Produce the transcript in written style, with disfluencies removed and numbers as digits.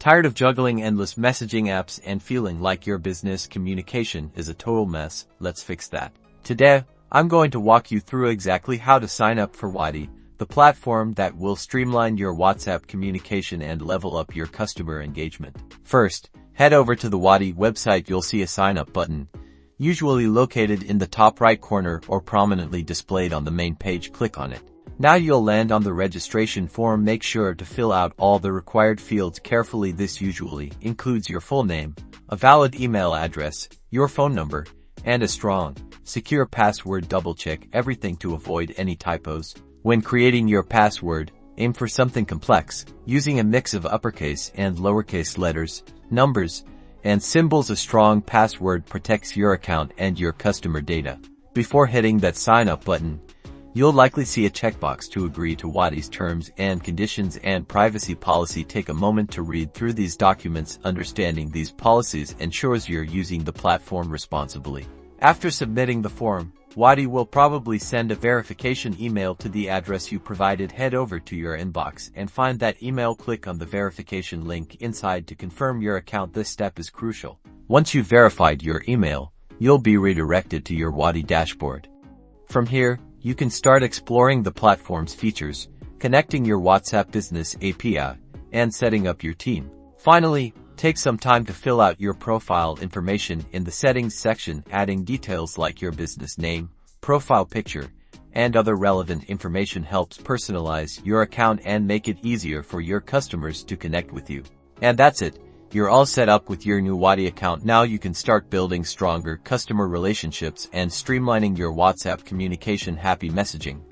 Tired of juggling endless messaging apps and feeling like your business communication is a total mess? Let's fix that. Today, I'm going to walk you through exactly how to sign up for Wati, the platform that will streamline your WhatsApp communication and level up your customer engagement. First, head over to the Wati website. You'll see a sign up button, usually located in the top right corner or prominently displayed on the main page. Click on it. Now you'll land on the registration form. Make sure to fill out all the required fields carefully. This usually includes your full name, a valid email address, your phone number, and a strong, secure password. Double-check everything to avoid any typos. When creating your password, aim for something complex, using a mix of uppercase and lowercase letters, numbers, and symbols. A strong password protects your account and your customer data. Before hitting that sign up button, you'll likely see a checkbox to agree to Wati's terms and conditions and privacy policy. Take a moment to read through these documents. Understanding these policies ensures you're using the platform responsibly. After submitting the form, Wati will probably send a verification email to the address you provided. Head over to your inbox and find that email. Click on the verification link inside to confirm your account. This step is crucial. Once you've verified your email, you'll be redirected to your Wati dashboard. From here, you can start exploring the platform's features, connecting your WhatsApp Business API, and setting up your team. Finally, take some time to fill out your profile information in the settings section. Adding details like your business name, profile picture, and other relevant information helps personalize your account and make it easier for your customers to connect with you. And that's it. You're all set up with your new Wati account. Now you can start building stronger customer relationships and streamlining your WhatsApp communication. Happy messaging.